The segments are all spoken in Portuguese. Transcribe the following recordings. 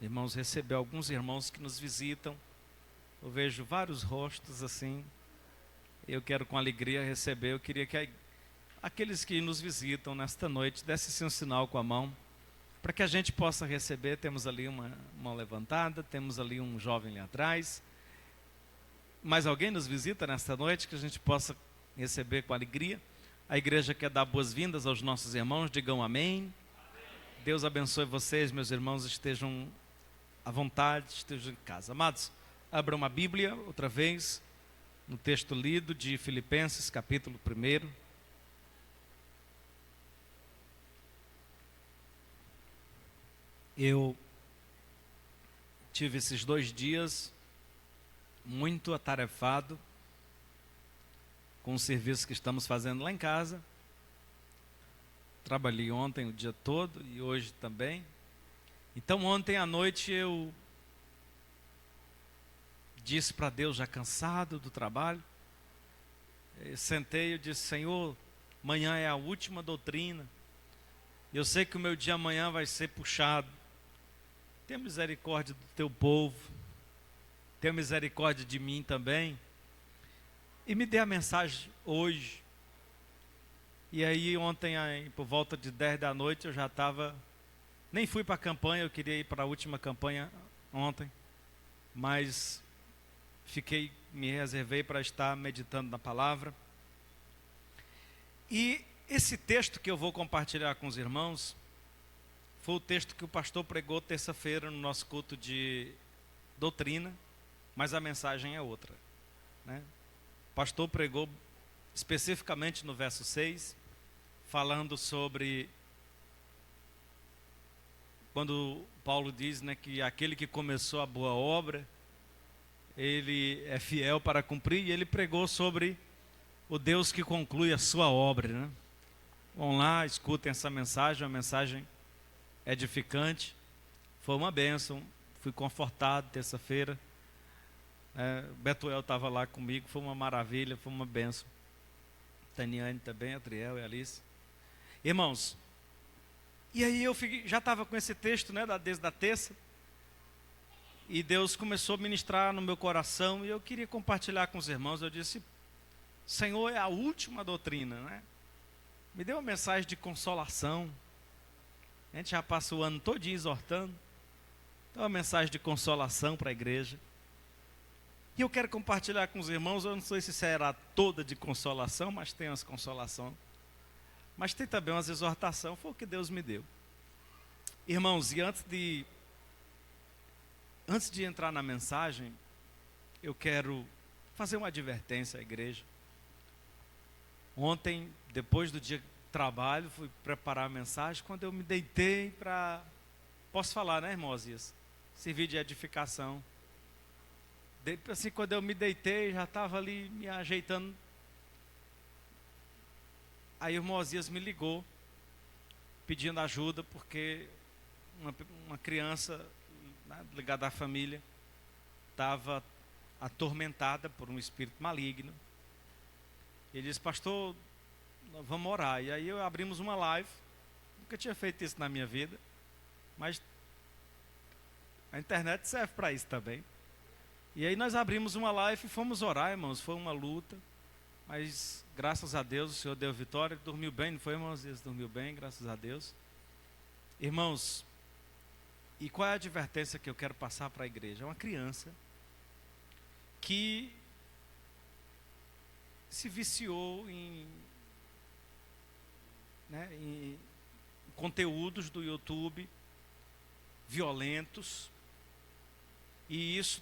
Irmãos, receber alguns irmãos que nos visitam. Eu vejo vários rostos assim. Eu quero com alegria receber. Eu queria que aqueles que nos visitam nesta noite dessem um sinal com a mão, para que a gente possa receber. Temos ali uma mão levantada, temos ali um jovem ali atrás. Mais alguém nos visita nesta noite que a gente possa receber com alegria? A igreja quer dar boas-vindas aos nossos irmãos, digam amém. Deus abençoe vocês, meus irmãos, estejam à vontade, estejam em casa. Amados, abram a Bíblia outra vez, no texto lido de Filipenses, capítulo 1. Eu tive esses 2 dias muito atarefado com o serviço que estamos fazendo lá em casa. Trabalhei ontem o dia todo e hoje também. Então ontem à noite eu disse para Deus, já cansado do trabalho, eu sentei e disse: Senhor, amanhã é a última doutrina. Eu sei que o meu dia amanhã vai ser puxado. Tenha misericórdia do teu povo. Tenha misericórdia de mim também. E me dê a mensagem hoje. E aí ontem, por volta de 10 da noite, eu já estava... Nem fui para a campanha, eu queria ir para a última campanha ontem. Mas me reservei para estar meditando na palavra. E esse texto que eu vou compartilhar com os irmãos, foi o texto que o pastor pregou terça-feira no nosso culto de doutrina, mas a mensagem é outra, né? O pastor pregou especificamente no verso 6, falando sobre quando Paulo diz, né, que aquele que começou a boa obra, ele é fiel para cumprir, e ele pregou sobre o Deus que conclui a sua obra, né? Vão lá, escutem essa mensagem, uma mensagem edificante. Foi uma bênção, fui confortado terça-feira. Betuel estava lá comigo, foi uma maravilha, foi uma bênção. Taniane também, Adriel e Alice. Irmãos, e aí eu já estava com esse texto, né, desde a terça, e Deus começou a ministrar no meu coração, e eu queria compartilhar com os irmãos. Eu disse: Senhor, é a última doutrina, né? Me dê uma mensagem de consolação. A gente já passa o ano todinho exortando. Então, uma mensagem de consolação para a igreja. E eu quero compartilhar com os irmãos. Eu não sei se será toda de consolação, mas tem umas consolação. Mas tem também umas exortação. Foi o que Deus me deu. Irmãos, e antes de entrar na mensagem, eu quero fazer uma advertência à igreja. Ontem, depois do dia de trabalho, fui preparar a mensagem. Quando eu me deitei para... Posso falar, né, irmão Osias? Servir de edificação. Assim, quando eu me deitei, já estava ali me ajeitando. Aí o irmão Osias me ligou, pedindo ajuda, porque uma criança, né, ligada à família, estava atormentada por um espírito maligno. Ele disse: pastor, vamos orar. E aí abrimos uma live. Nunca tinha feito isso na minha vida, mas a internet serve para isso também. E aí nós abrimos uma live e fomos orar, irmãos. Foi uma luta, mas graças a Deus o Senhor deu vitória. Dormiu bem, não foi, irmãos? Dormiu bem, graças a Deus. Irmãos, e qual é a advertência que eu quero passar para a igreja? É uma criança que se viciou em conteúdos do YouTube violentos, e isso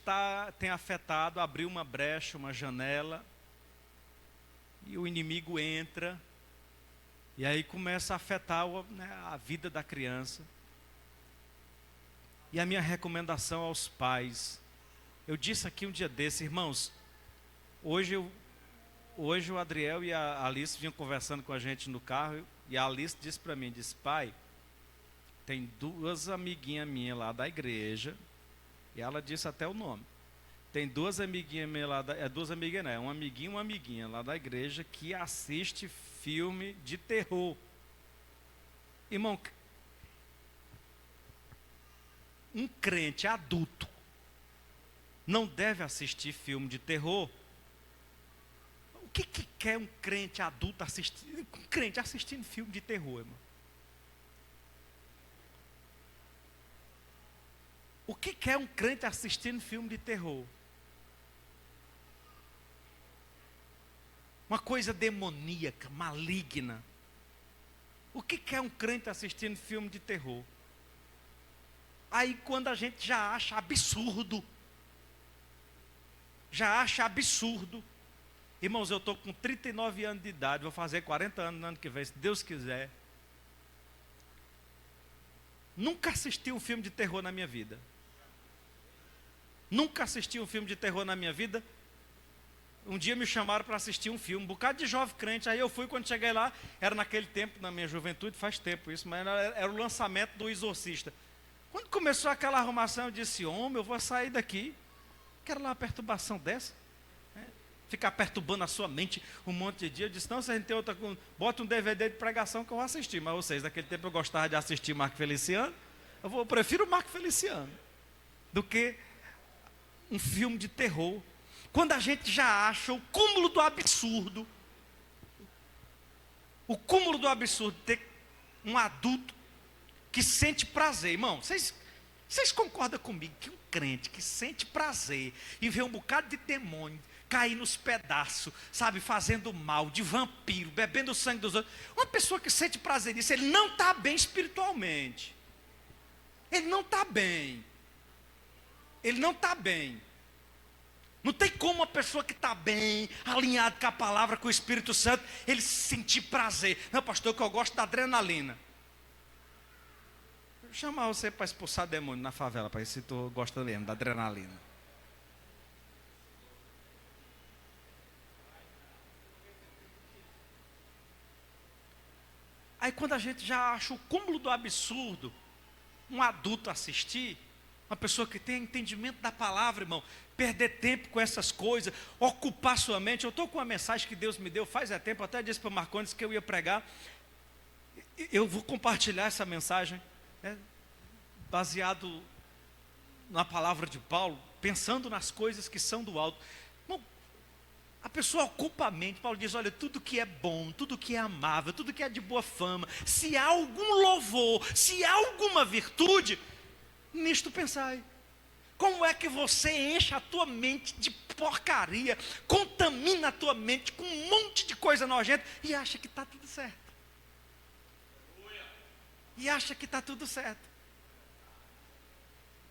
tem afetado, abriu uma brecha, uma janela, e o inimigo entra, e aí começa a afetar a vida da criança. E a minha recomendação aos pais, eu disse aqui um dia desse, irmãos, hoje o Adriel e a Alice vinham conversando com a gente no carro, e a Alice disse para mim, disse: pai, tem 2 amiguinhas minhas lá da igreja, e ela disse até o nome. Tem 2 amiguinhas minhas lá, 2 amigas não, é um amiguinho e uma amiguinha lá da igreja que assiste filme de terror. Irmão, um crente adulto não deve assistir filme de terror. O que quer um crente adulto assistir? Um crente assistindo filme de terror, irmão? O que quer um crente assistindo filme de terror? Uma coisa demoníaca, maligna. O que quer um crente assistindo filme de terror? Aí quando a gente já acha absurdo, irmãos, eu estou com 39 anos de idade, vou fazer 40 anos no ano que vem, se Deus quiser. Nunca assisti um filme de terror na minha vida. Nunca assisti um filme de terror na minha vida. Um dia me chamaram para assistir um filme, um bocado de jovem crente. Aí eu fui, quando cheguei lá, era naquele tempo, na minha juventude, faz tempo isso, mas era o lançamento do Exorcista. Quando começou aquela arrumação, eu disse: homem, eu vou sair daqui. Quero lá uma perturbação dessa. Ficar perturbando a sua mente um monte de dia. Eu disse: não, se a gente tem outra, bota um DVD de pregação que eu vou assistir. Mas vocês, naquele tempo eu gostava de assistir Marco Feliciano. Eu prefiro o Marco Feliciano do que um filme de terror. Quando a gente já acha o cúmulo do absurdo, ter um adulto que sente prazer. Irmão, vocês concordam comigo que um crente que sente prazer em ver um bocado de demônio cair nos pedaços, sabe, fazendo mal, de vampiro, bebendo o sangue dos outros, uma pessoa que sente prazer nisso, ele não está bem espiritualmente. Ele não está bem. Não tem como uma pessoa que está bem, alinhada com a palavra, com o Espírito Santo, ele sentir prazer. Não, pastor, que eu gosto da adrenalina. Vou chamar você para expulsar demônio na favela, para ver se tu gosta mesmo da adrenalina. Aí quando a gente já acha o cúmulo do absurdo, um adulto assistir, uma pessoa que tem entendimento da palavra, irmão, perder tempo com essas coisas, ocupar sua mente. Eu estou com uma mensagem que Deus me deu faz tempo, até disse para o Marcondes que eu ia pregar. Eu vou compartilhar essa mensagem, baseado na palavra de Paulo, pensando nas coisas que são do alto. Irmão, a pessoa ocupa a mente. Paulo diz: olha, tudo que é bom, tudo que é amável, tudo que é de boa fama, se há algum louvor, se há alguma virtude, nisto pensai. Como é que você enche a tua mente de porcaria, contamina a tua mente com um monte de coisa nojenta e acha que está tudo certo?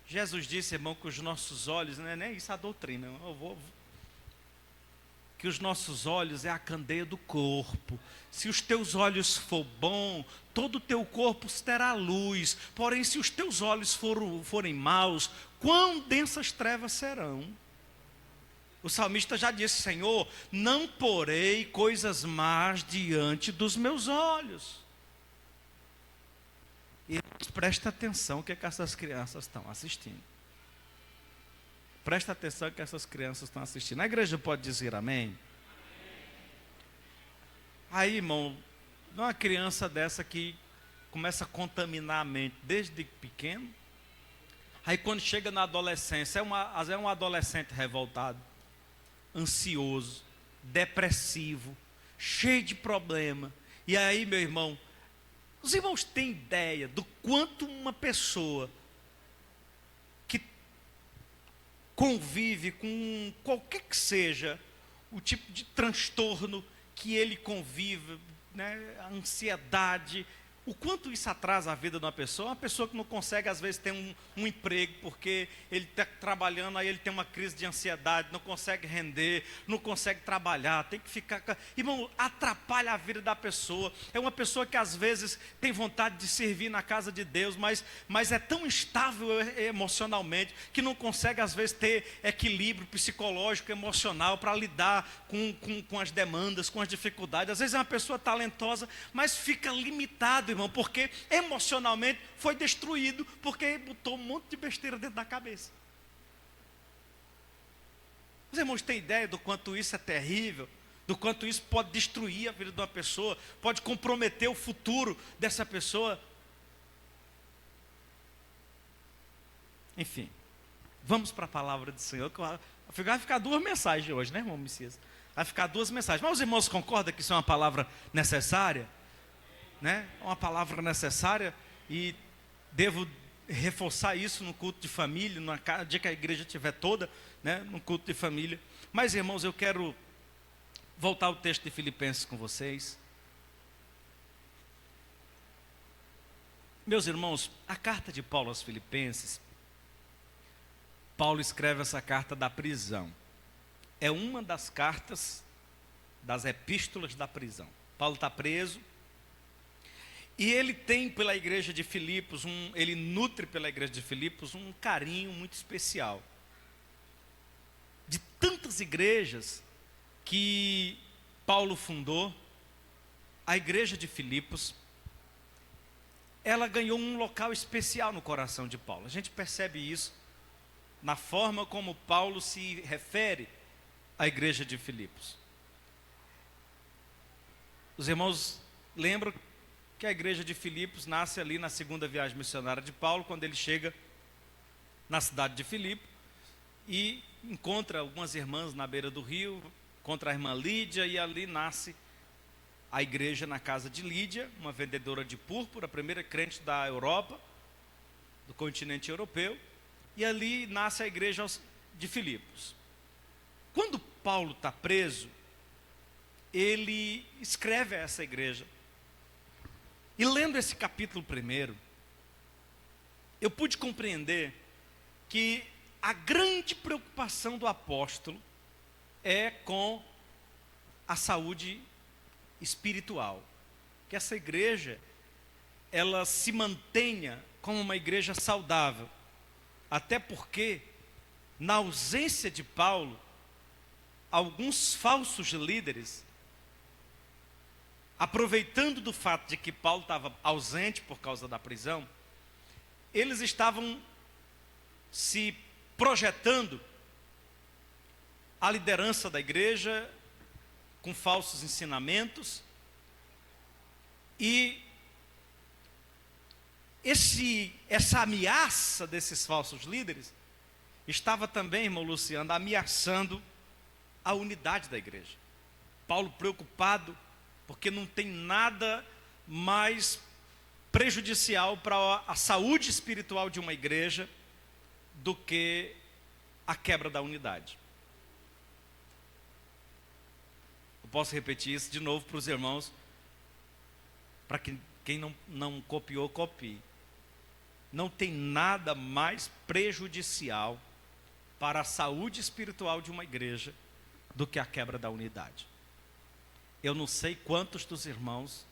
Jesus disse, irmão, que os nossos olhos, não é nem isso a doutrina, que os nossos olhos é a candeia do corpo. Se os teus olhos for bom, todo o teu corpo terá luz. Porém, se os teus olhos forem maus, quão densas trevas serão? O salmista já disse: Senhor, não porei coisas más diante dos meus olhos. E presta atenção o que essas crianças estão assistindo. Presta atenção que essas crianças estão assistindo. A igreja pode dizer amém? Aí, irmão, uma criança dessa que começa a contaminar a mente desde pequeno. Aí quando chega na adolescência, é um adolescente revoltado, ansioso, depressivo, cheio de problema. E aí, meu irmão, os irmãos têm ideia do quanto uma pessoa convive com qualquer que seja o tipo de transtorno que ele convive, né, a ansiedade, o quanto isso atrasa a vida de uma pessoa que não consegue às vezes ter um emprego, porque ele está trabalhando, aí ele tem uma crise de ansiedade, não consegue render, não consegue trabalhar, tem que ficar, irmão, atrapalha a vida da pessoa. É uma pessoa que às vezes tem vontade de servir na casa de Deus, mas é tão instável emocionalmente, que não consegue às vezes ter equilíbrio psicológico, emocional, para lidar com as demandas, com as dificuldades. Às vezes é uma pessoa talentosa, mas fica limitado, irmão, porque emocionalmente foi destruído, porque botou um monte de besteira dentro da cabeça. Os irmãos têm ideia do quanto isso é terrível, do quanto isso pode destruir a vida de uma pessoa, pode comprometer o futuro dessa pessoa? Enfim, vamos para a palavra do Senhor. Vai ficar 2 mensagens hoje, né, irmão Messias? Vai ficar 2 mensagens. Mas os irmãos concordam que isso é uma palavra necessária? Né? Uma palavra necessária, e devo reforçar isso no culto de família, no dia que a igreja estiver toda, né, no culto de família. Mas, irmãos, eu quero voltar ao texto de Filipenses com vocês. Meus irmãos, a carta de Paulo aos Filipenses, Paulo escreve essa carta da prisão. É uma das cartas, das epístolas da prisão. Paulo está preso, e ele tem pela igreja de Filipos, ele nutre pela igreja de Filipos um carinho muito especial. De tantas igrejas que Paulo fundou, a igreja de Filipos, ela ganhou um local especial no coração de Paulo. A gente percebe isso na forma como Paulo se refere à igreja de Filipos. Os irmãos lembram que a igreja de Filipos nasce ali na segunda viagem missionária de Paulo, quando ele chega na cidade de Filipe e encontra algumas irmãs na beira do rio, encontra a irmã Lídia, e ali nasce a igreja na casa de Lídia, uma vendedora de púrpura, a primeira crente da Europa, do continente europeu, e ali nasce a igreja de Filipos. Quando Paulo está preso, ele escreve a essa igreja. E lendo esse capítulo 1, eu pude compreender que a grande preocupação do apóstolo é com a saúde espiritual. Que essa igreja, ela se mantenha como uma igreja saudável. Até porque, na ausência de Paulo, alguns falsos líderes, aproveitando do fato de que Paulo estava ausente por causa da prisão, eles estavam se projetando a liderança da igreja com falsos ensinamentos, e essa ameaça desses falsos líderes estava também, irmão Luciano, ameaçando a unidade da igreja. Paulo preocupado, porque não tem nada mais prejudicial para a saúde espiritual de uma igreja do que a quebra da unidade. Eu posso repetir isso de novo para os irmãos, para que quem não copiou, copie. Não tem nada mais prejudicial para a saúde espiritual de uma igreja do que a quebra da unidade. Eu não sei quantos dos irmãos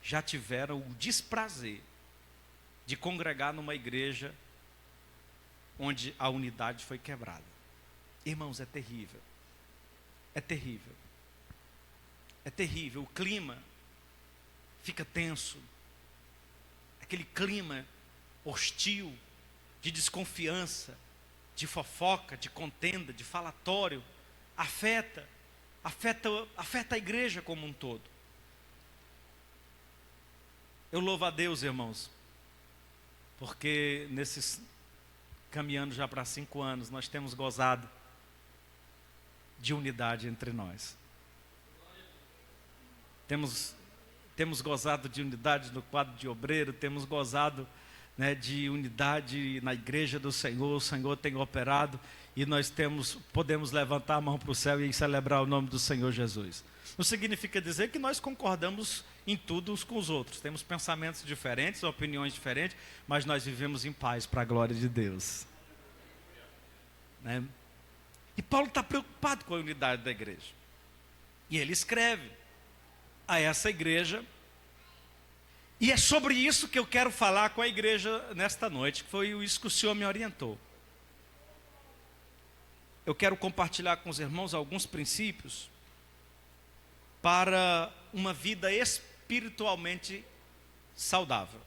já tiveram o desprazer de congregar numa igreja onde a unidade foi quebrada. Irmãos, é terrível. É terrível. É terrível. O clima fica tenso. Aquele clima hostil, de desconfiança, de fofoca, de contenda, de falatório, afeta a igreja como um todo. Eu louvo a Deus, irmãos, porque caminhando já para 5 anos, nós temos gozado de unidade entre nós. Temos gozado de unidade no quadro de obreiro, temos gozado, né, de unidade na igreja do Senhor. O Senhor tem operado e nós podemos levantar a mão para o céu e celebrar o nome do Senhor Jesus. Não significa dizer que nós concordamos em tudo uns com os outros. Temos pensamentos diferentes, opiniões diferentes, mas nós vivemos em paz para a glória de Deus. Né? E Paulo está preocupado com a unidade da igreja. E ele escreve a essa igreja. E é sobre isso que eu quero falar com a igreja nesta noite, que foi isso que o Senhor me orientou. Eu quero compartilhar com os irmãos alguns princípios para uma vida espiritualmente saudável.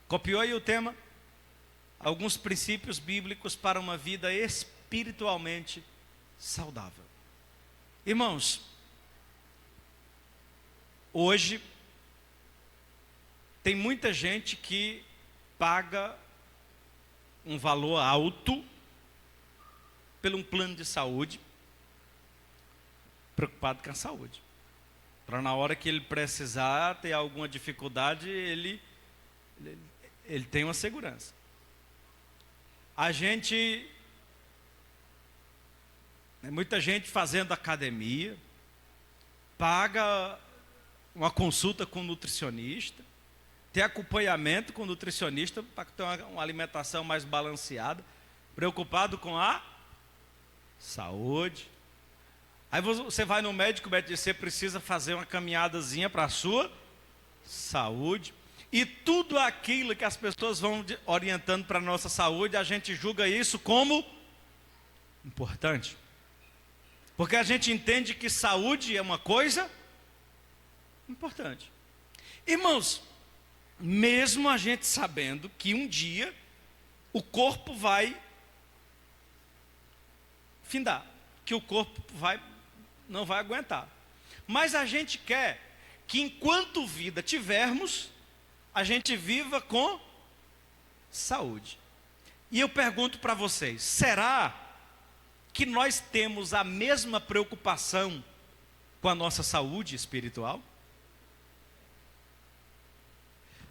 Copiou aí o tema? Alguns princípios bíblicos para uma vida espiritualmente saudável. Irmãos, hoje tem muita gente que paga um valor alto por um plano de saúde, preocupado com a saúde. Para na hora que ele precisar ter alguma dificuldade, ele tem uma segurança. Muita gente fazendo academia, paga uma consulta com um nutricionista, tem acompanhamento com o nutricionista para ter uma alimentação mais balanceada, preocupado com a saúde. Aí você vai no médico, o médico diz que você precisa fazer uma caminhadazinha para a sua saúde. E tudo aquilo que as pessoas vão orientando para a nossa saúde, a gente julga isso como importante. Porque a gente entende que saúde é uma coisa importante. Irmãos, mesmo a gente sabendo que um dia o corpo vai findar, que o corpo não vai aguentar. Mas a gente quer que enquanto vida tivermos, a gente viva com saúde. E eu pergunto para vocês, será que nós temos a mesma preocupação com a nossa saúde espiritual?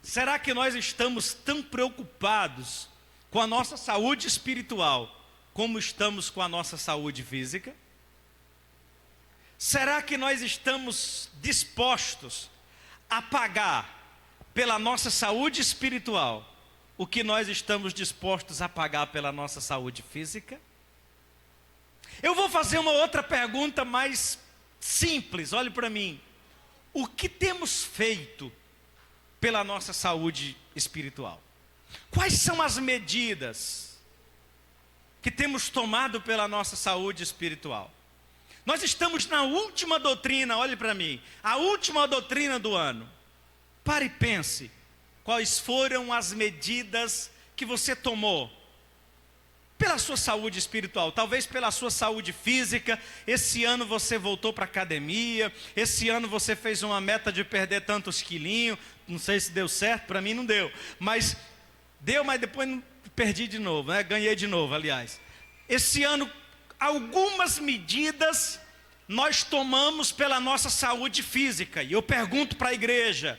Será que nós estamos tão preocupados com a nossa saúde espiritual como estamos com a nossa saúde física? Será que nós estamos dispostos a pagar pela nossa saúde espiritual o que nós estamos dispostos a pagar pela nossa saúde física? Eu vou fazer uma outra pergunta mais simples, olhe para mim. O que temos feito pela nossa saúde espiritual? Quais são as medidas que temos tomado pela nossa saúde espiritual? Nós estamos na última doutrina, olhe para mim, a última doutrina do ano. Pare e pense, quais foram as medidas que você tomou pela sua saúde espiritual, talvez pela sua saúde física. Esse ano você voltou para a academia, esse ano você fez uma meta de perder tantos quilinhos, não sei se deu certo, para mim não deu, mas deu, mas depois perdi de novo, né? Ganhei de novo, aliás. Esse ano, algumas medidas nós tomamos pela nossa saúde física, e eu pergunto para a igreja,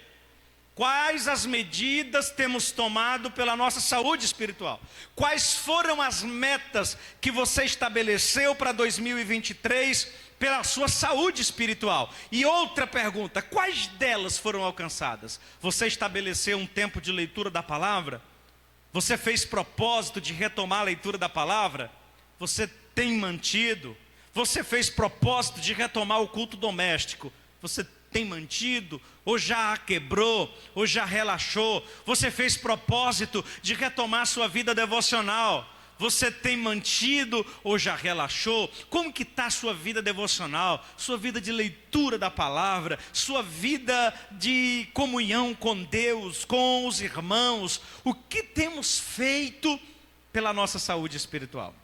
quais as medidas temos tomado pela nossa saúde espiritual? Quais foram as metas que você estabeleceu para 2023 pela sua saúde espiritual? E outra pergunta, quais delas foram alcançadas? Você estabeleceu um tempo de leitura da palavra? Você fez propósito de retomar a leitura da palavra? Você tem mantido? Você fez propósito de retomar o culto doméstico? Você tem mantido, ou já quebrou, ou já relaxou? Você fez propósito de retomar sua vida devocional? Você tem mantido ou já relaxou? Como que está a sua vida devocional? Sua vida de leitura da palavra? Sua vida de comunhão com Deus, com os irmãos? O que temos feito pela nossa saúde espiritual?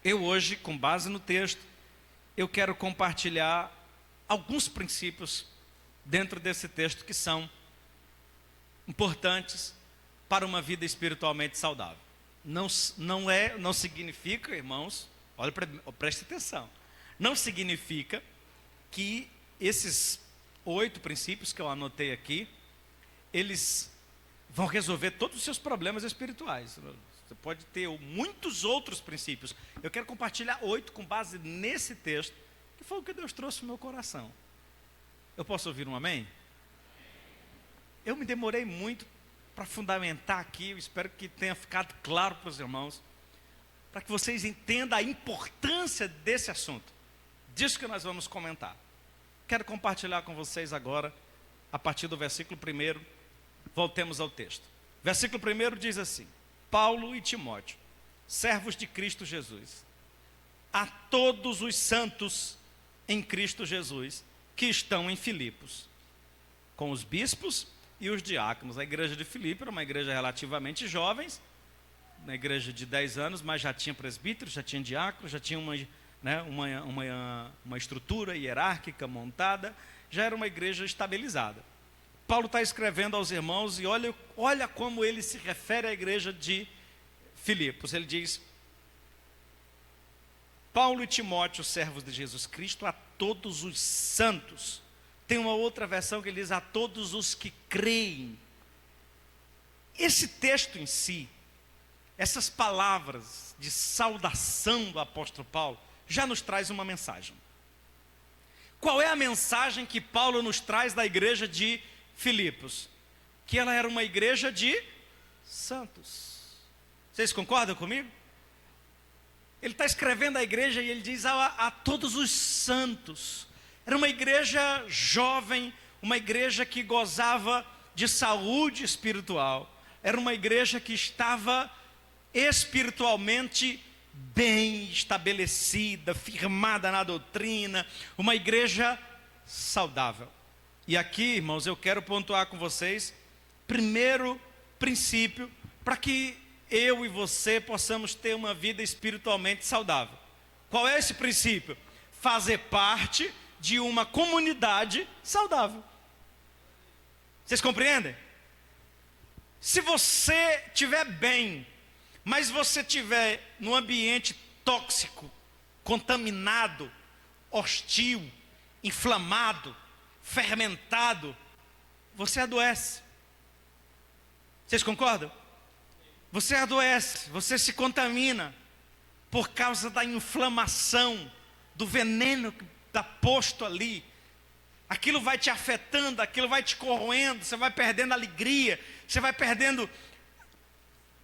Eu hoje, com base no texto, eu quero compartilhar alguns princípios dentro desse texto que são importantes para uma vida espiritualmente saudável. Não significa, irmãos, preste atenção, não significa que esses 8 princípios que eu anotei aqui, eles vão resolver todos os seus problemas espirituais. Você pode ter muitos outros princípios. Eu quero compartilhar 8 com base nesse texto, que foi o que Deus trouxe no meu coração. Eu posso ouvir um amém? Eu me demorei muito para fundamentar aqui, eu espero que tenha ficado claro para os irmãos, para que vocês entendam a importância desse assunto, disso que nós vamos comentar. Quero compartilhar com vocês agora, a partir do versículo 1, voltemos ao texto. Versículo 1 diz assim: Paulo e Timóteo, servos de Cristo Jesus, a todos os santos em Cristo Jesus, que estão em Filipos, com os bispos e os diáconos. A igreja de Filipe era uma igreja relativamente jovens, uma igreja de 10 anos, mas já tinha presbíteros, já tinha diáconos, já tinha uma estrutura hierárquica montada, já era uma igreja estabilizada. Paulo está escrevendo aos irmãos e olha como ele se refere à igreja de Filipos. Ele diz: Paulo e Timóteo, servos de Jesus Cristo, a todos os santos. Tem uma outra versão que ele diz: a todos os que creem. Esse texto em si, essas palavras de saudação do apóstolo Paulo, já nos traz uma mensagem. Qual é a mensagem que Paulo nos traz da igreja de Filipos? Que ela era uma igreja de santos. Vocês concordam comigo? Ele está escrevendo a igreja e ele diz a todos os santos. Era uma igreja jovem, uma igreja que gozava de saúde espiritual. Era uma igreja que estava espiritualmente bem estabelecida, firmada na doutrina, uma igreja saudável. E aqui, irmãos, eu quero pontuar com vocês, primeiro princípio, para que eu e você possamos ter uma vida espiritualmente saudável. Qual é esse princípio? Fazer parte de uma comunidade saudável. Vocês compreendem? Se você estiver bem, mas você estiver num ambiente tóxico, contaminado, hostil, inflamado, fermentado, você adoece. Vocês concordam? Você adoece, você se contamina por causa da inflamação, do veneno que está posto ali. Aquilo vai te afetando, aquilo vai te corroendo, você vai perdendo alegria, você vai perdendo,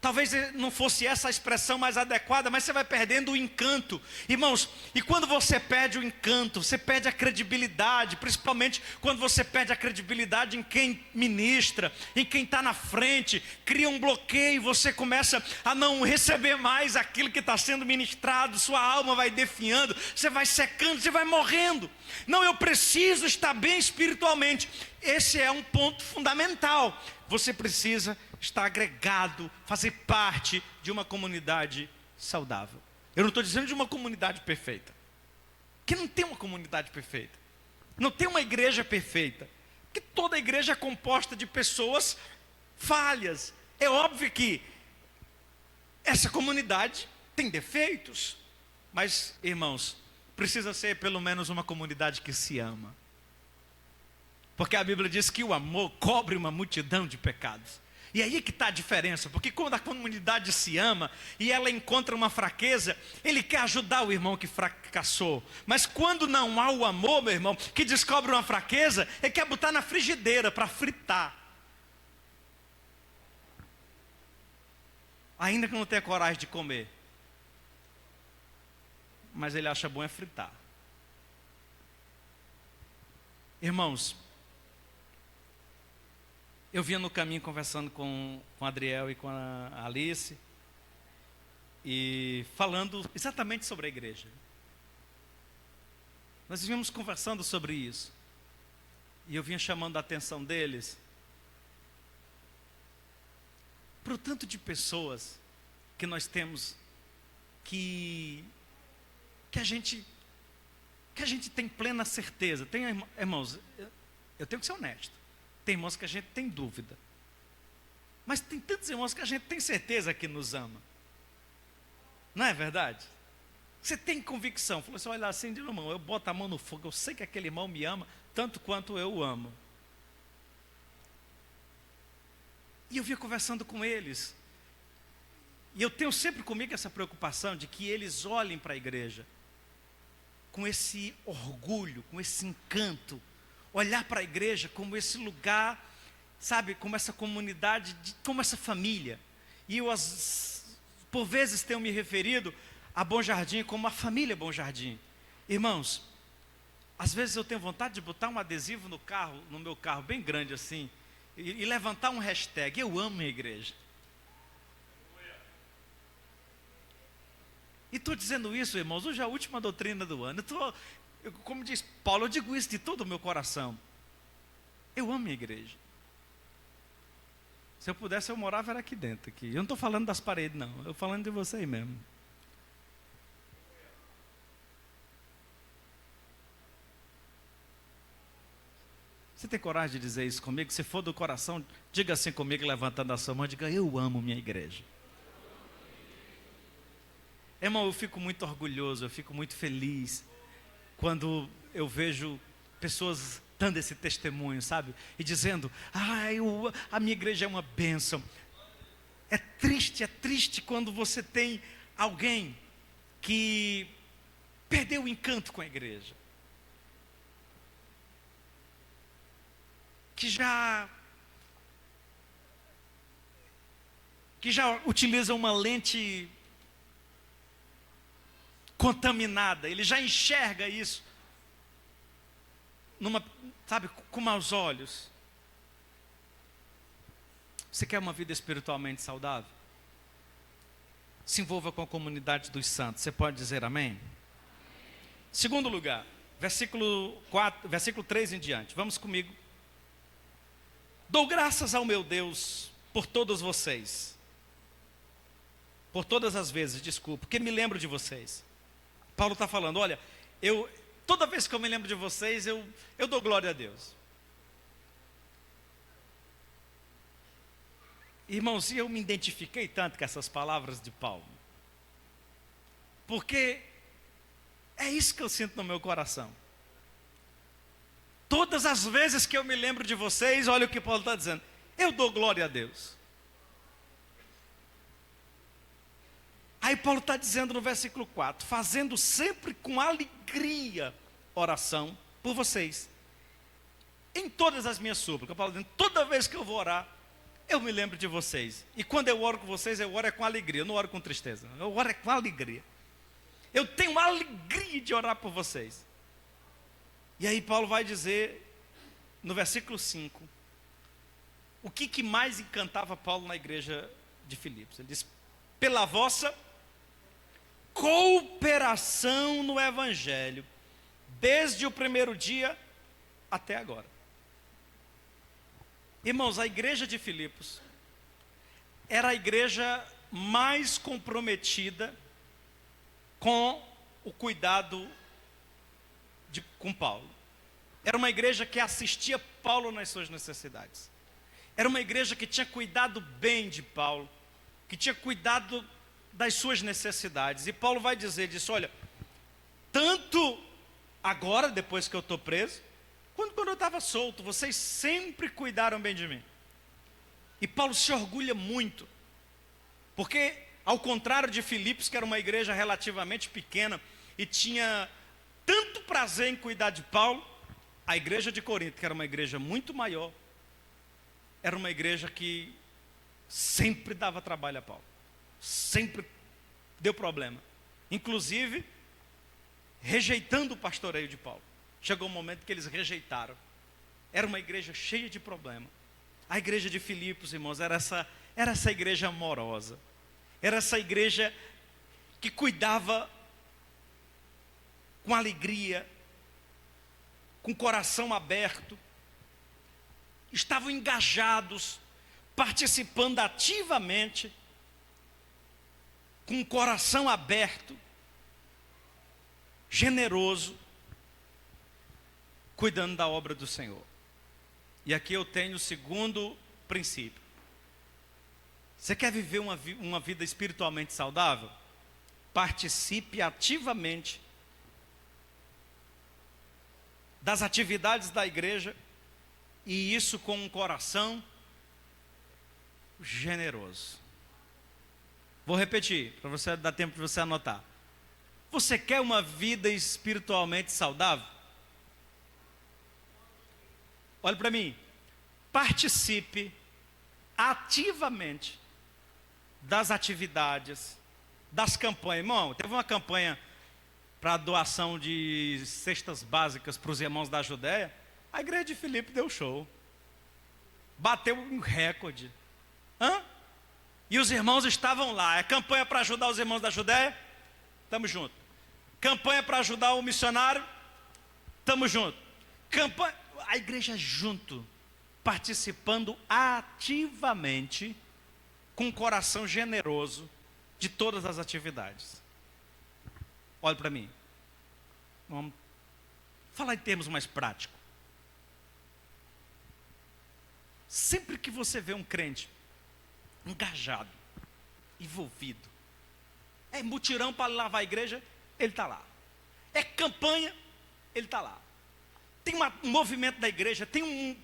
talvez não fosse essa a expressão mais adequada, mas você vai perdendo o encanto. Irmãos, e quando você perde o encanto, você perde a credibilidade, principalmente quando você perde a credibilidade em quem ministra, em quem está na frente, cria um bloqueio, você começa a não receber mais aquilo que está sendo ministrado, sua alma vai definhando, você vai secando, você vai morrendo. Não, eu preciso estar bem espiritualmente. Esse é um ponto fundamental. Você precisa estar agregado, fazer parte de uma comunidade saudável. Eu não estou dizendo de uma comunidade perfeita, que não tem uma comunidade perfeita, não tem uma igreja perfeita, que toda igreja é composta de pessoas falhas. É óbvio que essa comunidade tem defeitos, mas, irmãos, precisa ser pelo menos uma comunidade que se ama, porque a Bíblia diz que o amor cobre uma multidão de pecados. E aí que está a diferença, porque quando a comunidade se ama e ela encontra uma fraqueza, ele quer ajudar o irmão que fracassou. Mas quando não há o amor, meu irmão, que descobre uma fraqueza, ele quer botar na frigideira para fritar. Ainda que não tenha coragem de comer, mas ele acha bom é fritar. Irmãos, eu vinha no caminho conversando com o Adriel e com a Alice, e falando exatamente sobre a igreja. Nós vínhamos conversando sobre isso, e eu vinha chamando a atenção deles para o tanto de pessoas que nós temos que a gente tem plena certeza. Tem, irmãos, eu tenho que ser honesto. Tem irmãos que a gente tem dúvida, mas tem tantos irmãos que a gente tem certeza que nos ama. Não é verdade? Você tem convicção. Falou assim: olha, assim, irmão, eu boto a mão no fogo, eu sei que aquele irmão me ama tanto quanto eu o amo. E eu vinha conversando com eles, e eu tenho sempre comigo essa preocupação de que eles olhem para a igreja com esse orgulho, com esse encanto, olhar para a igreja como esse lugar, sabe, como essa comunidade, como essa família. E eu, por vezes, tenho me referido a Bom Jardim como a família Bom Jardim. Irmãos, às vezes eu tenho vontade de botar um adesivo no meu carro, bem grande assim, e levantar um hashtag: eu amo a igreja. E estou dizendo isso, irmãos, hoje é a última doutrina do ano. Como diz Paulo, eu digo isso de todo o meu coração. Eu amo a igreja. Se eu pudesse, eu morava era aqui dentro. Aqui. Eu não estou falando das paredes, não. Eu estou falando de você aí mesmo. Você tem coragem de dizer isso comigo? Se for do coração, diga assim comigo, levantando a sua mão, diga: eu amo minha igreja. Irmão, eu fico muito orgulhoso, eu fico muito feliz quando eu vejo pessoas dando esse testemunho, sabe? E dizendo: a minha igreja é uma bênção. É triste quando você tem alguém que perdeu o encanto com a igreja, que já utiliza uma lente contaminada, ele já enxerga isso com maus olhos. Você quer uma vida espiritualmente saudável? Se envolva com a comunidade dos santos. Você pode dizer amém? Segundo lugar, versículo 3 em diante. Vamos comigo. Dou graças ao meu Deus por todos vocês. Por todas as vezes, desculpa, porque me lembro de vocês. Paulo está falando: olha, toda vez que eu me lembro de vocês, eu dou glória a Deus. Irmãos, e eu me identifiquei tanto com essas palavras de Paulo, porque é isso que eu sinto no meu coração. Todas as vezes que eu me lembro de vocês, olha o que Paulo está dizendo: eu dou glória a Deus. Aí Paulo está dizendo no versículo 4: fazendo sempre com alegria oração por vocês, em todas as minhas súplicas. Paulo dizendo: toda vez que eu vou orar, eu me lembro de vocês. E quando eu oro com vocês, eu oro com alegria, eu não oro com tristeza, eu oro com alegria. Eu tenho alegria de orar por vocês. E aí Paulo vai dizer no versículo 5 o que mais encantava Paulo na igreja de Filipos. Ele diz: pela vossa cooperação no evangelho, desde o primeiro dia até agora. Irmãos, a igreja de Filipos era a igreja mais comprometida com o cuidado com Paulo. Era uma igreja que assistia Paulo nas suas necessidades. Era uma igreja que tinha cuidado bem de Paulo, que tinha cuidado das suas necessidades. E Paulo vai dizer disso: olha, tanto agora, depois que eu estou preso, quando eu estava solto, vocês sempre cuidaram bem de mim. E Paulo se orgulha muito, porque ao contrário de Filipos, que era uma igreja relativamente pequena e tinha tanto prazer em cuidar de Paulo, a igreja de Corinto, que era uma igreja muito maior, era uma igreja que sempre dava trabalho a Paulo, sempre deu problema, inclusive rejeitando o pastoreio de Paulo. Chegou um momento que eles rejeitaram. Era uma igreja cheia de problema. A igreja de Filipos, irmãos, era essa igreja amorosa, era essa igreja que cuidava com alegria, com coração aberto, estavam engajados, participando ativamente, com o coração aberto, generoso, cuidando da obra do Senhor. E aqui eu tenho o segundo princípio. Você quer viver uma vida espiritualmente saudável? Participe ativamente das atividades da igreja, e isso com um coração generoso. Vou repetir, para você dar tempo de você anotar. Você quer uma vida espiritualmente saudável? Olhe para mim. Participe ativamente das atividades, das campanhas. Irmão, teve uma campanha para doação de cestas básicas para os irmãos da Judéia. A igreja de Filipe deu show, bateu um recorde. E os irmãos estavam lá. É campanha para ajudar os irmãos da Judéia? Estamos juntos. Campanha para ajudar o missionário? Estamos juntos. Campanha, a igreja junto, participando ativamente, com um coração generoso de todas as atividades. Olhe para mim. Vamos falar em termos mais práticos. Sempre que você vê um crente engajado, envolvido, é mutirão para lavar a igreja, ele está lá. É campanha, ele está lá. Tem um movimento da igreja,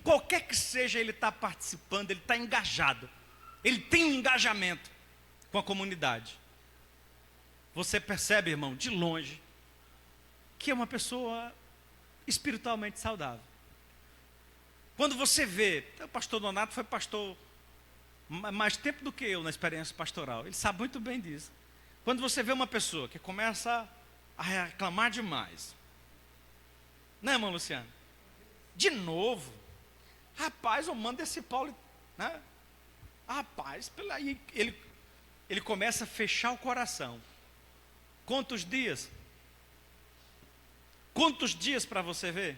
qualquer que seja, ele está participando, ele está engajado. Ele tem um engajamento com a comunidade. Você percebe, irmão, de longe, que é uma pessoa espiritualmente saudável. Quando você vê, o pastor Donato foi pastor mais tempo do que eu na experiência pastoral, ele sabe muito bem disso. Quando você vê uma pessoa que começa a reclamar demais, né, irmão Luciano? De novo, rapaz, eu mando esse Paulo, né? Rapaz, aí ele começa a fechar o coração. Quantos dias? Quantos dias para você ver?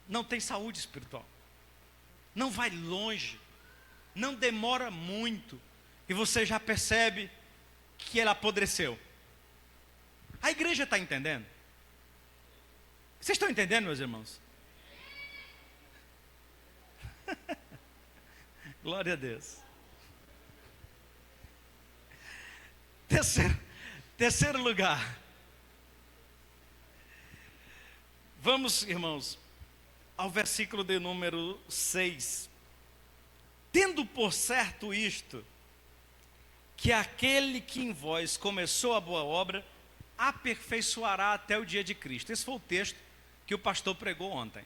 Não tem saúde espiritual. Não vai longe. Não demora muito. E você já percebe que ele apodreceu. A igreja está entendendo? Vocês estão entendendo, meus irmãos? Glória a Deus. Terceiro lugar. Vamos, irmãos, ao versículo de número 6. Tendo por certo isto, que aquele que em vós começou a boa obra, aperfeiçoará até o dia de Cristo. Esse foi o texto que o pastor pregou ontem.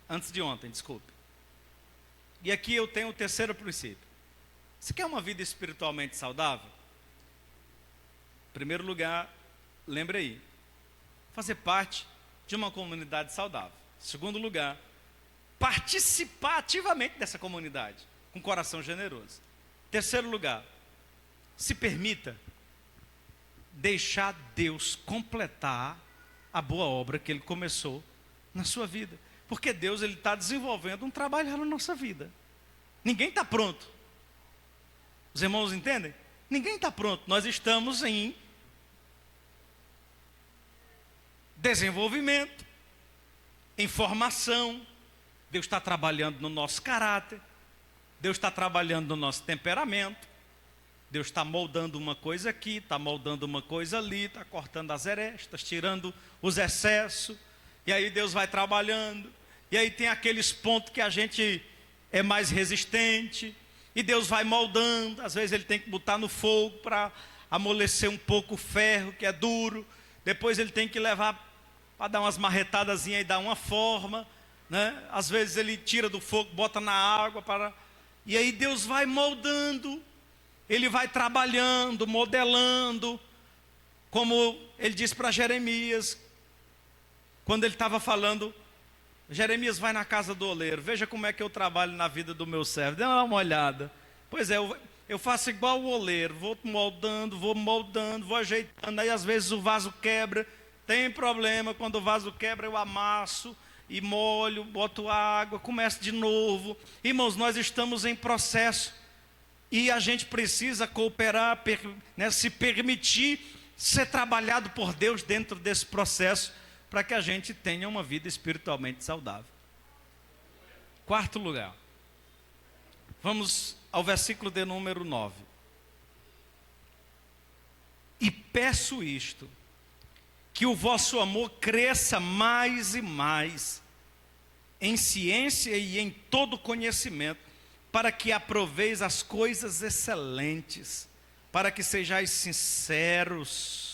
Antes de ontem, desculpe. E aqui eu tenho o terceiro princípio. Você quer uma vida espiritualmente saudável? Em primeiro lugar, lembre aí, fazer parte de uma comunidade saudável. Em segundo lugar, participar ativamente dessa comunidade, com coração generoso. Em terceiro lugar, se permita deixar Deus completar a boa obra que Ele começou na sua vida. Porque Deus está desenvolvendo um trabalho na nossa vida. Ninguém está pronto. Os irmãos entendem? Ninguém está pronto. Nós estamos em desenvolvimento, em formação. Deus está trabalhando no nosso caráter. Deus está trabalhando no nosso temperamento. Deus está moldando uma coisa aqui, está moldando uma coisa ali, está cortando as arestas, tirando os excessos. E aí Deus vai trabalhando. E aí tem aqueles pontos que a gente é mais resistente. E Deus vai moldando. Às vezes Ele tem que botar no fogo para amolecer um pouco o ferro, que é duro. Depois Ele tem que levar para dar umas marretadazinhas e dar uma forma, né? Às vezes Ele tira do fogo, bota na água para... E aí Deus vai moldando. Ele vai trabalhando, modelando. Como Ele disse para Jeremias, quando Ele estava falando, Jeremias, vai na casa do oleiro, veja como é que eu trabalho na vida do meu servo, dê uma olhada. Pois é, eu faço igual o oleiro, vou moldando, vou ajeitando, aí às vezes o vaso quebra, tem problema, quando o vaso quebra eu amasso e molho, boto água, começo de novo. Irmãos, nós estamos em processo e a gente precisa cooperar, né, se permitir ser trabalhado por Deus dentro desse processo, para que a gente tenha uma vida espiritualmente saudável. Quarto lugar. Vamos ao versículo de número 9. E peço isto, que o vosso amor cresça mais e mais, em ciência e em todo conhecimento, para que aproveis as coisas excelentes, para que sejais sinceros,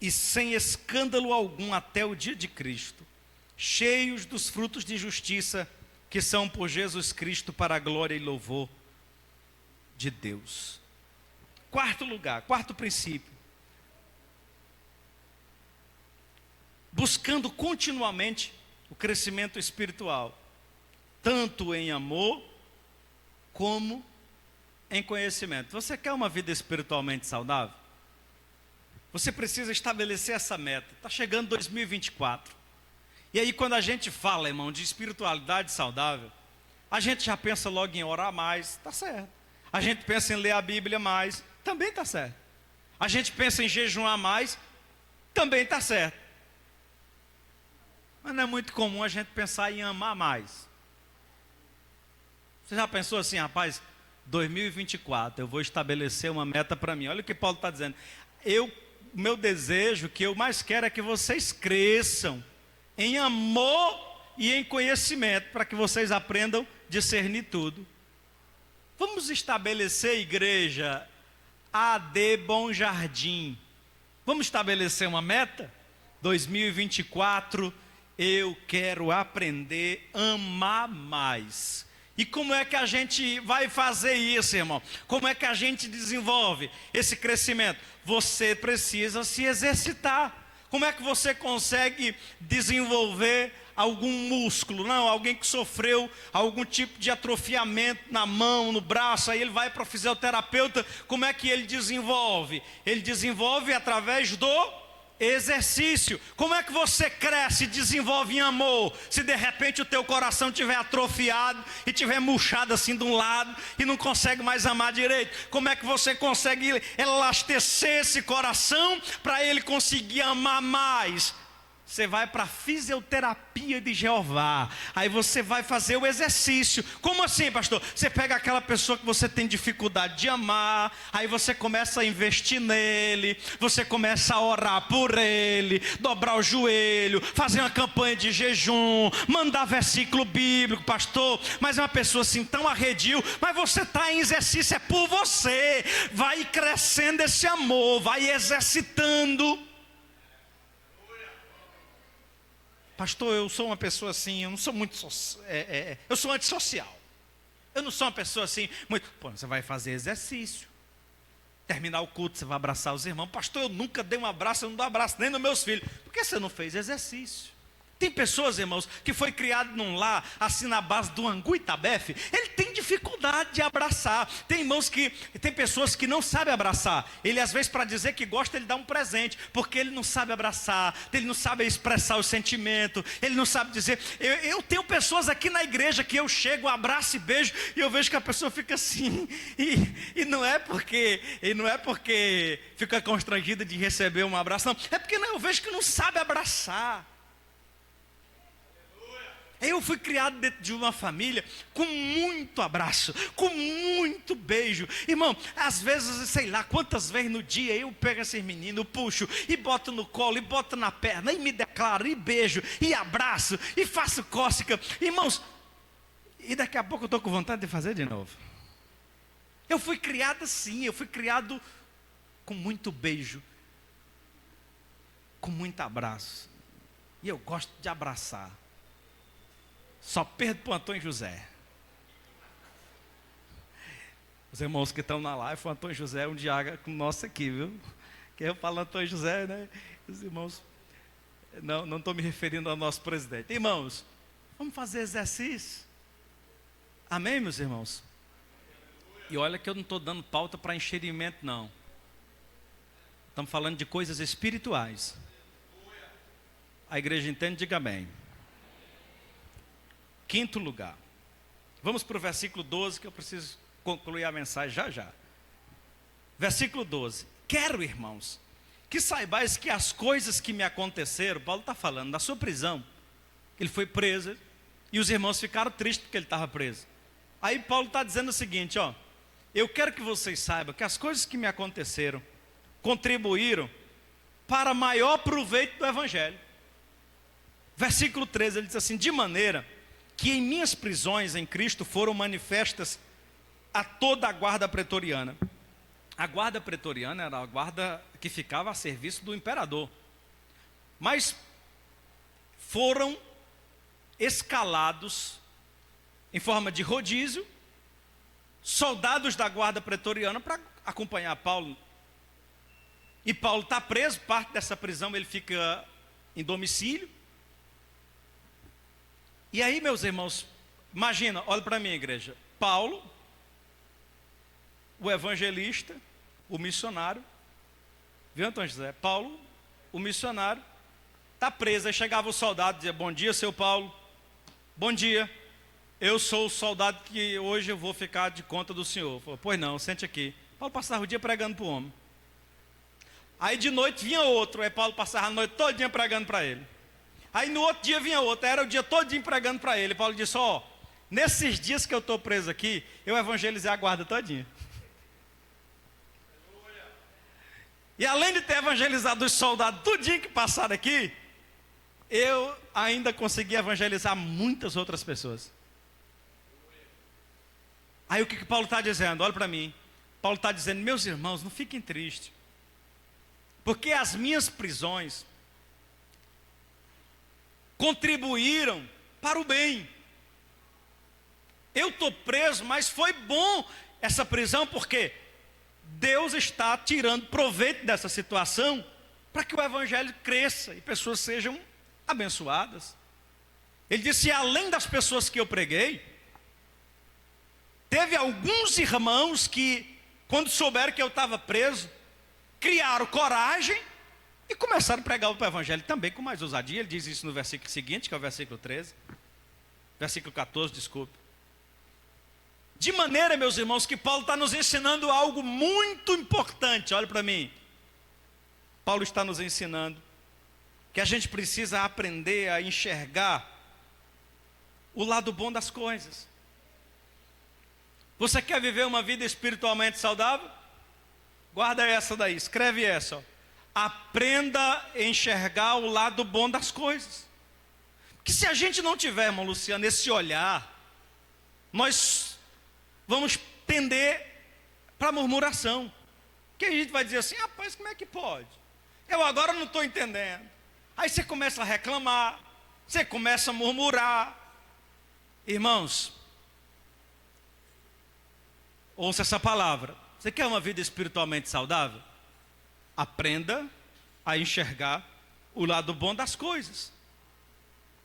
e sem escândalo algum até o dia de Cristo, cheios dos frutos de justiça, que são por Jesus Cristo para a glória e louvor de Deus. Quarto lugar, quarto princípio. Buscando continuamente o crescimento espiritual, tanto em amor, como em conhecimento. Você quer uma vida espiritualmente saudável? Você precisa estabelecer essa meta. Está chegando 2024. E aí quando a gente fala, irmão, de espiritualidade saudável, a gente já pensa logo em orar mais, está certo. A gente pensa em ler a Bíblia mais, também está certo. A gente pensa em jejuar mais, também está certo. Mas não é muito comum a gente pensar em amar mais. Você já pensou assim, rapaz, 2024, eu vou estabelecer uma meta para mim. Olha o que Paulo está dizendo. Meu desejo, que eu mais quero é que vocês cresçam em amor e em conhecimento, para que vocês aprendam a discernir tudo. Vamos estabelecer, igreja, AD Bom Jardim. Vamos estabelecer uma meta? 2024, eu quero aprender a amar mais. E como é que a gente vai fazer isso, irmão? Como é que a gente desenvolve esse crescimento? Você precisa se exercitar. Como é que você consegue desenvolver algum músculo? Não, alguém que sofreu algum tipo de atrofiamento na mão, no braço, aí ele vai para o fisioterapeuta. Como é que ele desenvolve? Ele desenvolve através do exercício. Como é que você cresce e desenvolve em amor, se de repente o teu coração estiver atrofiado e estiver murchado assim de um lado e não consegue mais amar direito? Como é que você consegue elastecer esse coração para ele conseguir amar mais? Você vai para a fisioterapia de Jeová. Aí você vai fazer o exercício. Como assim, pastor? Você pega aquela pessoa que você tem dificuldade de amar, aí você começa a investir nele, você começa a orar por ele, dobrar o joelho, fazer uma campanha de jejum, mandar versículo bíblico, pastor. Mas é uma pessoa assim tão arredio, mas você está em exercício, é por você. Vai crescendo esse amor, vai exercitando. Pastor, eu sou uma pessoa assim, eu não sou muito eu sou antissocial. Eu não sou uma pessoa assim, muito. Pô, você vai fazer exercício. Terminar o culto, você vai abraçar os irmãos. Pastor, eu nunca dei um abraço, eu não dou abraço nem nos meus filhos. Por que você não fez exercício? Tem pessoas, irmãos, que foi criado num lar, assim na base do angu e tabefe, ele tem dificuldade de abraçar. Tem pessoas que não sabem abraçar. Ele às vezes, para dizer que gosta, ele dá um presente, porque ele não sabe abraçar, ele não sabe expressar o sentimento, ele não sabe dizer. Eu tenho pessoas aqui na igreja que eu chego, abraço e beijo, e eu vejo que a pessoa fica assim, e não é porque fica constrangida de receber um abraço, não, é porque eu vejo que não sabe abraçar. Eu fui criado dentro de uma família com muito abraço, com muito beijo. Irmão, às vezes, sei lá, quantas vezes no dia eu pego esses meninos, puxo e boto no colo, e boto na perna, e me declaro, e beijo, e abraço, e faço cócega. Irmãos, e daqui a pouco eu estou com vontade de fazer de novo. Eu fui criado assim, eu fui criado com muito beijo, com muito abraço. E eu gosto de abraçar. Só perdo para o Antônio José. Os irmãos que estão na live, o Antônio José é um diácono nosso aqui, viu? Que eu falo Antônio José, né? Os irmãos, não estou me referindo ao nosso presidente. Irmãos, vamos fazer exercício. Amém, meus irmãos? E olha que eu não estou dando pauta para enchimento, não. Estamos falando de coisas espirituais. A igreja entende, diga amém. Quinto lugar, vamos para o versículo 12, que eu preciso concluir a mensagem já. Versículo 12: quero, irmãos, que saibais que as coisas que me aconteceram, Paulo está falando da sua prisão, ele foi preso, e os irmãos ficaram tristes porque ele estava preso. Aí Paulo está dizendo o seguinte, eu quero que vocês saibam que as coisas que me aconteceram, contribuíram para maior proveito do Evangelho. Versículo 13, ele diz assim, de maneira que em minhas prisões em Cristo foram manifestas a toda a guarda pretoriana. A guarda pretoriana era a guarda que ficava a serviço do imperador. Mas foram escalados em forma de rodízio soldados da guarda pretoriana para acompanhar Paulo. E Paulo está preso, parte dessa prisão ele fica em domicílio. E aí, meus irmãos, imagina, olha para mim, igreja. Paulo, o evangelista, o missionário, viu, Antônio José? Paulo, o missionário, está preso. Aí chegava o soldado e dizia, bom dia, seu Paulo. Bom dia, eu sou o soldado que hoje eu vou ficar de conta do senhor. Falou, pois não, sente aqui. Paulo passava o dia pregando para o homem. Aí de noite vinha outro, aí Paulo passava a noite todinha pregando para ele. Aí no outro dia vinha outro, era o dia todo pregando para ele. Paulo disse, ó, nesses dias que eu estou preso aqui, eu evangelizei a guarda todinha. E além de ter evangelizado os soldados tudinho que passaram aqui, eu ainda consegui evangelizar muitas outras pessoas. Aí o que Paulo está dizendo? Olha para mim. Paulo está dizendo, meus irmãos, não fiquem tristes. Porque as minhas prisões contribuíram para o bem. Eu estou preso, mas foi bom essa prisão, porque Deus está tirando proveito dessa situação para que o evangelho cresça e pessoas sejam abençoadas. Ele disse, além das pessoas que eu preguei, teve alguns irmãos que, quando souberam que eu estava preso, criaram coragem e começaram a pregar o evangelho também com mais ousadia. Ele diz isso no versículo seguinte, que é o versículo 13. Versículo 14, desculpe. De maneira, meus irmãos, que Paulo está nos ensinando algo muito importante. Olha para mim. Paulo está nos ensinando que a gente precisa aprender a enxergar o lado bom das coisas. Você quer viver uma vida espiritualmente saudável? Guarda essa daí, escreve essa. Ó. Aprenda a enxergar o lado bom das coisas. Porque se a gente não tiver, irmão Luciano, esse olhar, nós vamos tender para murmuração. Que a gente vai dizer assim, rapaz, como é que pode? Eu agora não estou entendendo. Aí você começa a reclamar, você começa a murmurar. Irmãos, ouça essa palavra. Você quer uma vida espiritualmente saudável? Aprenda a enxergar o lado bom das coisas.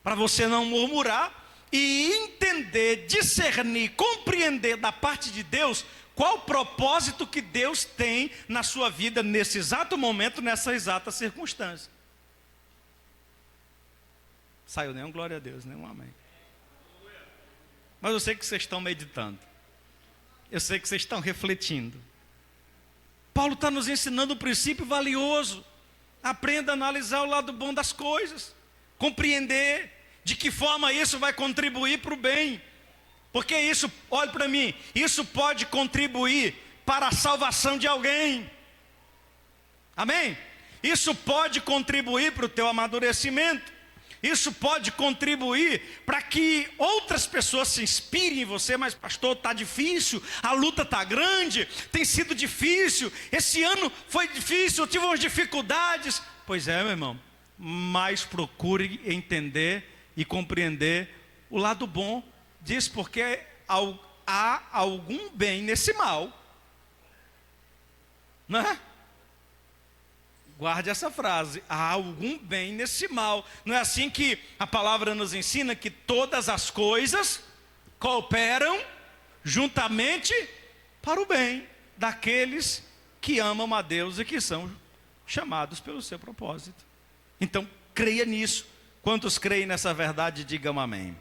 Para você não murmurar e entender, discernir, compreender da parte de Deus qual o propósito que Deus tem na sua vida nesse exato momento, nessa exata circunstância. Saiu nenhum glória a Deus, nenhum amém. Mas eu sei que vocês estão meditando. Eu sei que vocês estão refletindo. Paulo está nos ensinando um princípio valioso. Aprenda a analisar o lado bom das coisas. Compreender de que forma isso vai contribuir para o bem. Porque isso, olhe para mim, isso pode contribuir para a salvação de alguém. Amém? Isso pode contribuir para o teu amadurecimento. Isso pode contribuir para que outras pessoas se inspirem em você. Mas pastor, está difícil, a luta está grande, tem sido difícil, esse ano foi difícil, eu tive umas dificuldades. Pois é, meu irmão, mas procure entender e compreender o lado bom disso, porque há algum bem nesse mal, não é? Guarde essa frase, há algum bem nesse mal. Não é assim que a palavra nos ensina que todas as coisas cooperam juntamente para o bem daqueles que amam a Deus e que são chamados pelo seu propósito. Então, creia nisso. Quantos creem nessa verdade, digam amém.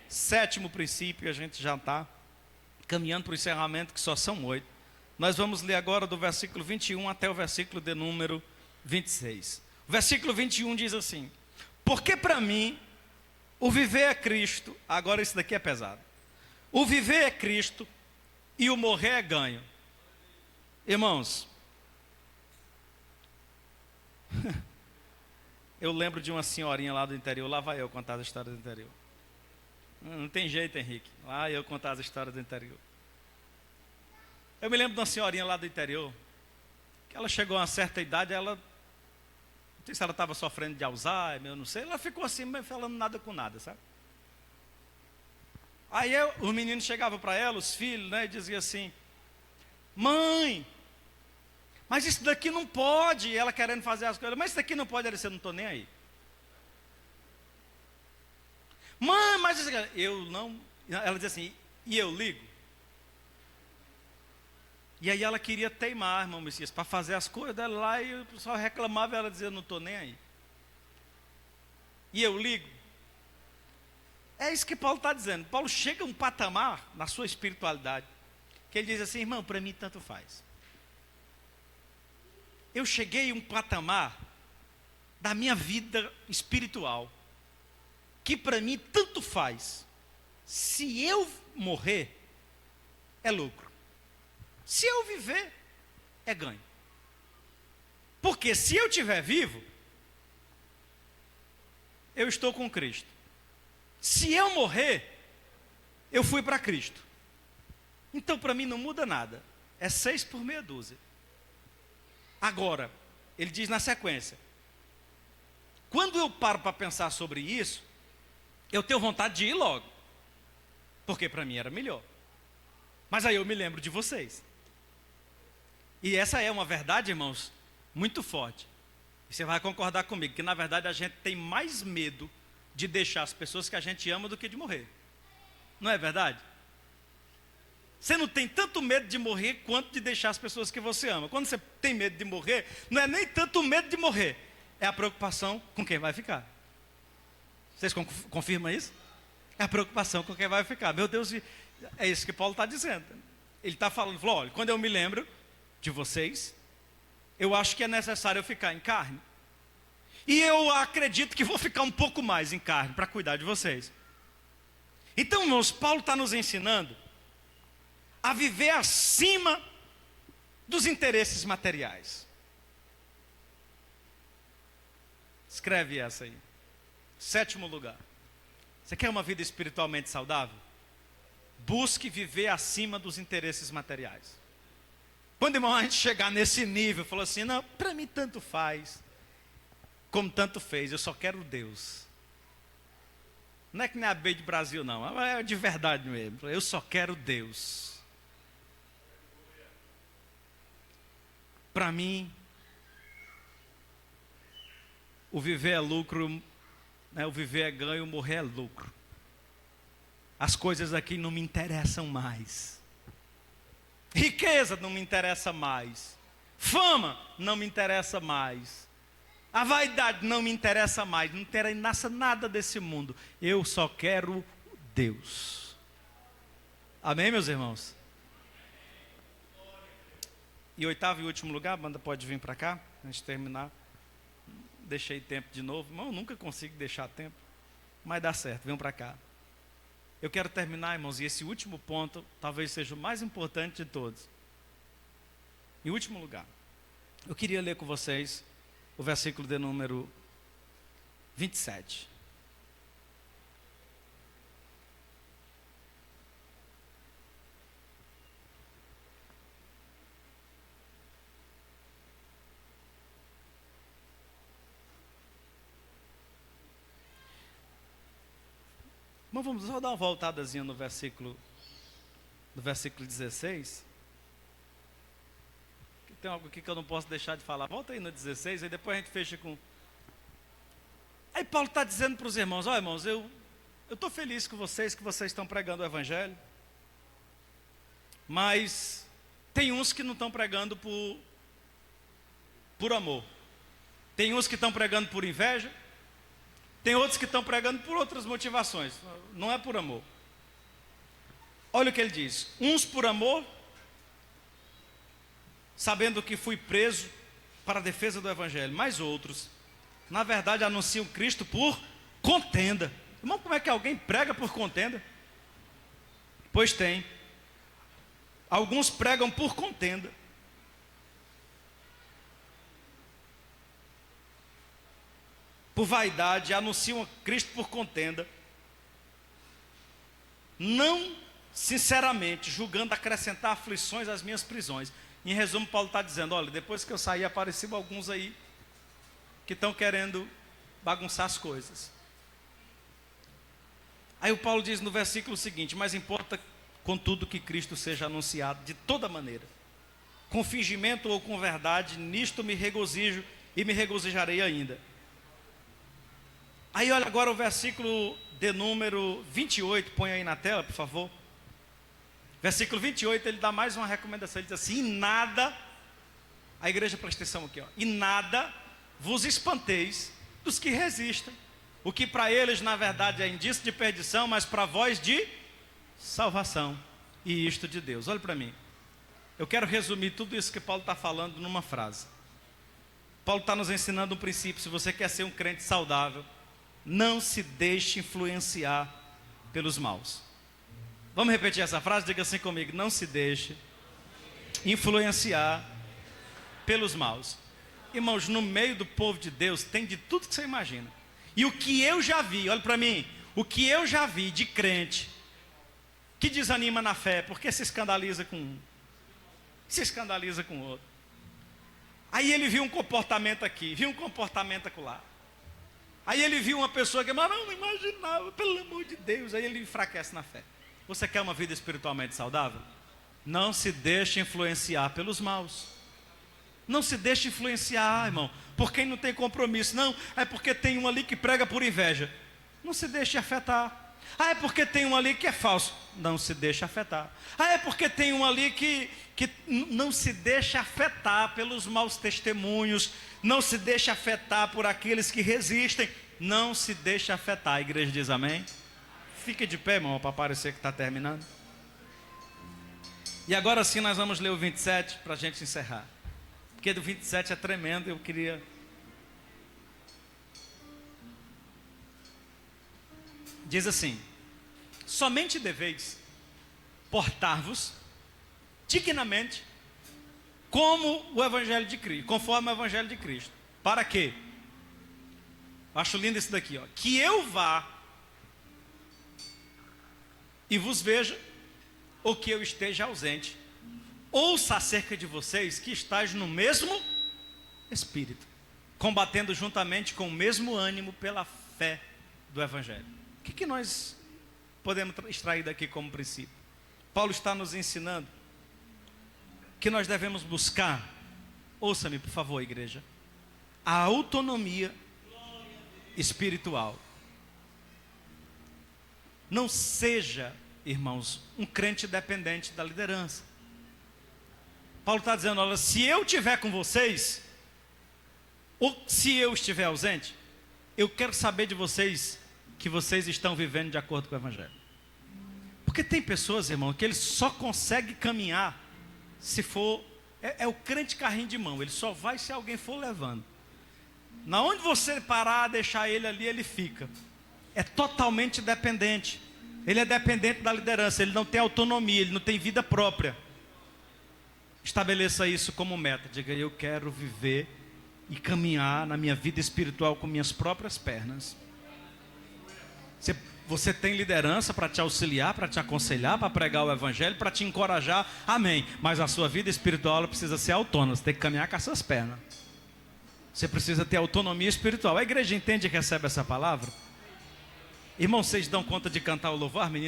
Sétimo princípio, a gente já está caminhando para o encerramento, que só são 8. Nós vamos ler agora do versículo 21 até o versículo de número 26. O versículo 21 diz assim: porque para mim, o viver é Cristo. Agora isso daqui é pesado. O viver é Cristo e o morrer é ganho. Irmãos, eu lembro de uma senhorinha lá do interior. Lá vai eu contar as histórias do interior. Não tem jeito, Henrique. Lá eu contar as histórias do interior. Eu me lembro de uma senhorinha lá do interior, que ela chegou a uma certa idade, ela, não sei se ela estava sofrendo de Alzheimer, eu não sei, ela ficou assim, falando nada com nada, sabe? Aí os meninos chegavam para ela, os filhos, né, e diziam assim: mãe, mas isso daqui não pode. Ela querendo fazer as coisas, mas isso daqui não pode. Ela disse: eu não estou nem aí. Mãe, mas isso aqui, eu não. Ela dizia assim: e eu ligo? E aí ela queria teimar, irmão Messias, para fazer as coisas dela lá, e o pessoal reclamava, e ela dizia: não estou nem aí. E eu ligo? É isso que Paulo está dizendo. Paulo chega a um patamar na sua espiritualidade, que ele diz assim: irmão, para mim tanto faz. Eu cheguei a um patamar da minha vida espiritual, que para mim tanto faz. Se eu morrer, é lucro. Se eu viver, é ganho. Porque se eu estiver vivo, eu estou com Cristo. Se eu morrer, eu fui para Cristo. Então para mim não muda nada. É 6 por meia dúzia. Agora, ele diz na sequência: quando eu paro para pensar sobre isso, eu tenho vontade de ir logo, porque para mim era melhor. Mas aí eu me lembro de vocês. E essa é uma verdade, irmãos, muito forte. E você vai concordar comigo, que na verdade a gente tem mais medo de deixar as pessoas que a gente ama do que de morrer. Não é verdade? Você não tem tanto medo de morrer quanto de deixar as pessoas que você ama. Quando você tem medo de morrer, não é nem tanto o medo de morrer, é a preocupação com quem vai ficar. Vocês confirmam isso? É a preocupação com quem vai ficar. Meu Deus, é isso que Paulo está dizendo. Ele está falando, olha, quando eu me lembro de vocês, eu acho que é necessário eu ficar em carne. E eu acredito que vou ficar um pouco mais em carne para cuidar de vocês. Então, irmãos, Paulo está nos ensinando a viver acima dos interesses materiais. Escreve essa aí. 7º lugar. Você quer uma vida espiritualmente saudável? Busque viver acima dos interesses materiais. Quando, irmão, a gente chegar nesse nível, falou assim, não, para mim tanto faz, como tanto fez, eu só quero Deus. Não é que nem a B de Brasil, não, é de verdade mesmo, eu só quero Deus. Para mim, o viver é lucro, né? O viver é ganho, o morrer é lucro. As coisas aqui não me interessam mais. Riqueza não me interessa mais. Fama não me interessa mais. A vaidade não me interessa mais. Não interessa nada desse mundo. Eu só quero Deus. Amém, meus irmãos? E 8º e último lugar, a banda pode vir para cá, antes de terminar. Deixei tempo de novo. Irmão, eu nunca consigo deixar tempo. Mas dá certo, venham para cá. Eu quero terminar, irmãos, e esse último ponto talvez seja o mais importante de todos. Em último lugar, eu queria ler com vocês o versículo de número 27. Mas vamos só dar uma voltadazinha no versículo 16. Tem algo aqui que eu não posso deixar de falar. Volta aí no 16, aí depois a gente fecha com... Aí Paulo está dizendo para os irmãos, ó irmãos, eu estou feliz com vocês, que vocês estão pregando o Evangelho, mas tem uns que não estão pregando por amor. Tem uns que estão pregando por inveja, tem outros que estão pregando por outras motivações, não é por amor. Olha o que ele diz, uns por amor, sabendo que fui preso para a defesa do Evangelho, mas outros, na verdade, anunciam Cristo por contenda. Irmão, como é que alguém prega por contenda? Pois tem. Alguns pregam por contenda. Por vaidade, anunciam Cristo por contenda. Não, sinceramente, julgando acrescentar aflições às minhas prisões. Em resumo, Paulo está dizendo, olha, depois que eu saí, apareceram alguns aí que estão querendo bagunçar as coisas. Aí o Paulo diz no versículo seguinte, mas importa contudo que Cristo seja anunciado de toda maneira, com fingimento ou com verdade, nisto me regozijo e me regozijarei ainda. Aí olha agora o versículo de número 28, põe aí na tela, por favor. Versículo 28, ele dá mais uma recomendação, ele diz assim, em nada, a igreja presta atenção aqui, ó, em nada vos espanteis dos que resistem, o que para eles na verdade é indício de perdição, mas para vós de salvação, e isto de Deus. Olha para mim, eu quero resumir tudo isso que Paulo está falando numa frase. Paulo está nos ensinando um princípio. Se você quer ser um crente saudável, não se deixe influenciar pelos maus. Vamos repetir essa frase? Diga assim comigo: não se deixe influenciar pelos maus. Irmãos, no meio do povo de Deus tem de tudo que você imagina. E o que eu já vi, olha para mim, o que eu já vi de crente que desanima na fé, porque se escandaliza com um, se escandaliza com outro. Aí ele viu um comportamento aqui, viu um comportamento acolá. Aí ele viu uma pessoa que, mas não imaginava, pelo amor de Deus. Aí ele enfraquece na fé. Você quer uma vida espiritualmente saudável? Não se deixe influenciar pelos maus. Não se deixe influenciar, irmão, por quem não tem compromisso. Não, é porque tem um ali que prega por inveja. Não se deixe afetar. Ah, é porque tem um ali que é falso. Não se deixe afetar. Ah, é porque tem um ali que não se deixa afetar pelos maus testemunhos. Não se deixe afetar por aqueles que resistem. Não se deixe afetar. A igreja diz amém? Fique de pé, irmão, para parecer que está terminando. E agora sim nós vamos ler o 27 para a gente encerrar. Porque do 27 é tremendo, eu queria... Diz assim: somente deveis portar-vos dignamente como o Evangelho de Cristo, conforme o Evangelho de Cristo. Para quê? Acho lindo isso daqui, ó. Que eu vá e vos veja, ou que eu esteja ausente. Ouça acerca de vocês que estáis no mesmo Espírito, combatendo juntamente com o mesmo ânimo pela fé do Evangelho. O que nós podemos extrair daqui como princípio? Paulo está nos ensinando que nós devemos buscar, ouça-me por favor, igreja, a autonomia espiritual. Não seja, irmãos, um crente dependente da liderança. Paulo está dizendo: olha, se eu estiver com vocês, ou se eu estiver ausente, eu quero saber de vocês que vocês estão vivendo de acordo com o Evangelho. Porque tem pessoas, irmão, que ele só consegue caminhar se for... É o crente carrinho de mão, ele só vai se alguém for levando. Na onde você parar, deixar ele ali, ele fica. É totalmente dependente. Ele é dependente da liderança, ele não tem autonomia, ele não tem vida própria. Estabeleça isso como meta. Diga: eu quero viver e caminhar na minha vida espiritual com minhas próprias pernas. Você tem liderança para te auxiliar, para te aconselhar, para pregar o Evangelho, para te encorajar, amém. Mas a sua vida espiritual ela precisa ser autônoma, você tem que caminhar com as suas pernas. Você precisa ter autonomia espiritual. A igreja entende e recebe essa palavra? Irmão, vocês dão conta de cantar o louvor, menino?